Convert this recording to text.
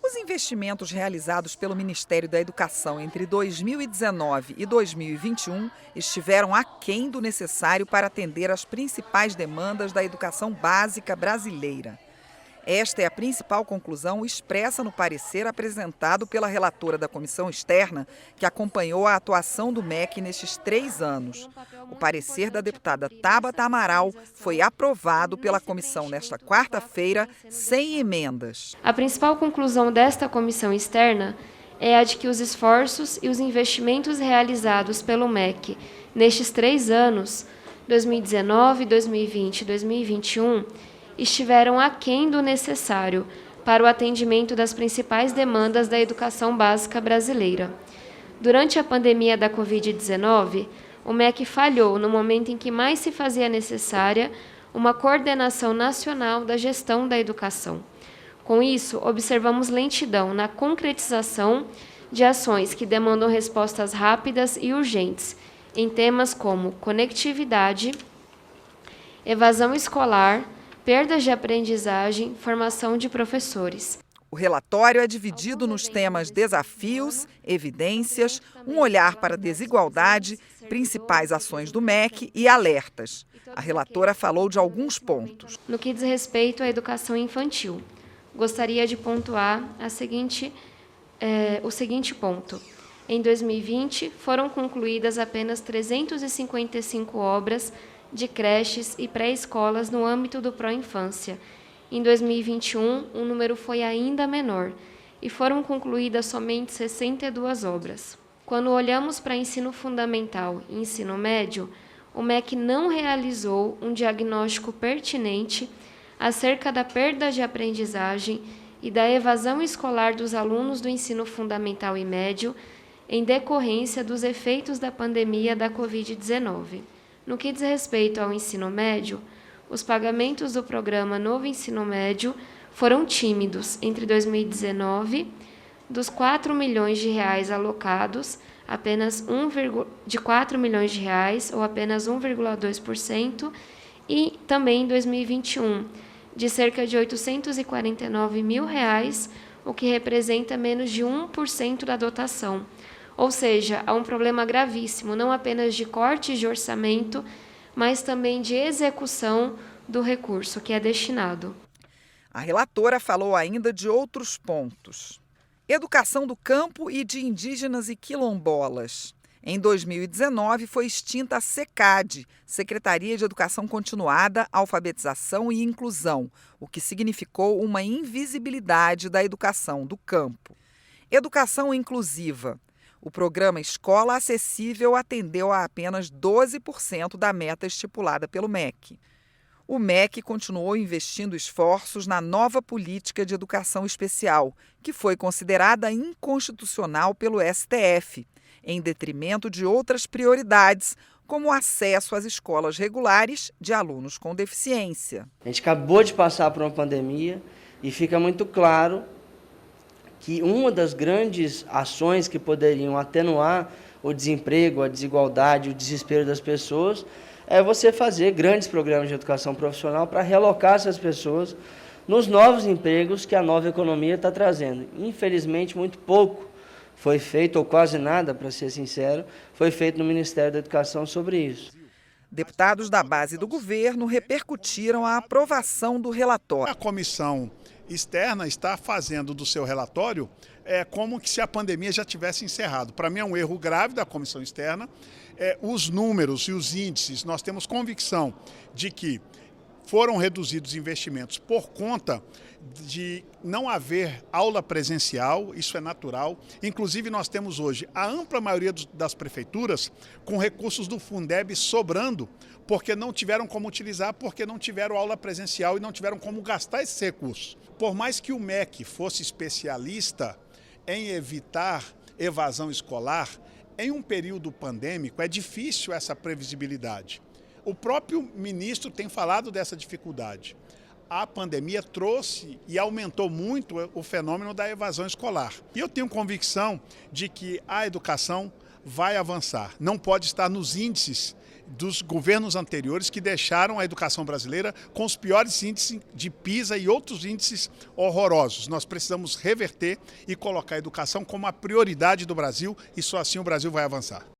Os investimentos realizados pelo Ministério da Educação entre 2019 e 2021 estiveram aquém do necessário para atender às principais demandas da educação básica brasileira. Esta é a principal conclusão expressa no parecer apresentado pela relatora da comissão externa que acompanhou a atuação do MEC nestes 3 anos. O parecer da deputada Tabata Amaral foi aprovado pela comissão nesta quarta-feira, sem emendas. A principal conclusão desta comissão externa é a de que os esforços e os investimentos realizados pelo MEC nestes 3 anos, 2019, 2020 e 2021, estiveram aquém do necessário para o atendimento das principais demandas da educação básica brasileira. Durante a pandemia da Covid-19, o MEC falhou no momento em que mais se fazia necessária uma coordenação nacional da gestão da educação. Com isso, observamos lentidão na concretização de ações que demandam respostas rápidas e urgentes em temas como conectividade, evasão escolar, perdas de aprendizagem, formação de professores. O relatório é dividido nos temas desafios, evidências, um olhar para a desigualdade, principais ações do MEC e alertas. A relatora falou de alguns pontos. No que diz respeito à educação infantil, gostaria de pontuar o seguinte ponto. Em 2020, foram concluídas apenas 355 obras de creches e pré-escolas no âmbito do Pró-Infância. Em 2021, o número foi ainda menor e foram concluídas somente 62 obras. Quando olhamos para ensino fundamental e ensino médio, o MEC não realizou um diagnóstico pertinente acerca da perda de aprendizagem e da evasão escolar dos alunos do ensino fundamental e médio em decorrência dos efeitos da pandemia da Covid-19. No que diz respeito ao ensino médio, os pagamentos do programa Novo Ensino Médio foram tímidos entre 2019, dos 4 milhões de reais alocados, apenas 4 milhões de reais, ou apenas 1,2%, e também em 2021, de cerca de 849 mil reais, o que representa menos de 1% da dotação. Ou seja, há um problema gravíssimo, não apenas de cortes de orçamento, mas também de execução do recurso que é destinado. A relatora falou ainda de outros pontos. Educação do campo e de indígenas e quilombolas. Em 2019, foi extinta a SECAD, Secretaria de Educação Continuada, Alfabetização e Inclusão, o que significou uma invisibilidade da educação do campo. Educação inclusiva. O programa Escola Acessível atendeu a apenas 12% da meta estipulada pelo MEC. O MEC continuou investindo esforços na nova política de educação especial, que foi considerada inconstitucional pelo STF, em detrimento de outras prioridades, como o acesso às escolas regulares de alunos com deficiência. A gente acabou de passar por uma pandemia e fica muito claro que uma das grandes ações que poderiam atenuar o desemprego, a desigualdade, o desespero das pessoas, é você fazer grandes programas de educação profissional para realocar essas pessoas nos novos empregos que a nova economia está trazendo. Infelizmente, muito pouco foi feito, ou quase nada, para ser sincero, foi feito no Ministério da Educação sobre isso. Deputados da base do governo repercutiram a aprovação do relatório. A comissão externa está fazendo do seu relatório como que se a pandemia já tivesse encerrado. Para mim é um erro grave da comissão externa. Os números e os índices, nós temos convicção de que foram reduzidos investimentos por conta de não haver aula presencial, isso é natural. Inclusive nós temos hoje a ampla maioria das prefeituras com recursos do Fundeb sobrando, porque não tiveram como utilizar, porque não tiveram aula presencial e não tiveram como gastar esses recursos. Por mais que o MEC fosse especialista em evitar evasão escolar, em um período pandêmico é difícil essa previsibilidade. O próprio ministro tem falado dessa dificuldade. A pandemia trouxe e aumentou muito o fenômeno da evasão escolar. E eu tenho convicção de que a educação vai avançar. Não pode estar nos índices dos governos anteriores que deixaram a educação brasileira com os piores índices de PISA e outros índices horrorosos. Nós precisamos reverter e colocar a educação como a prioridade do Brasil e só assim o Brasil vai avançar.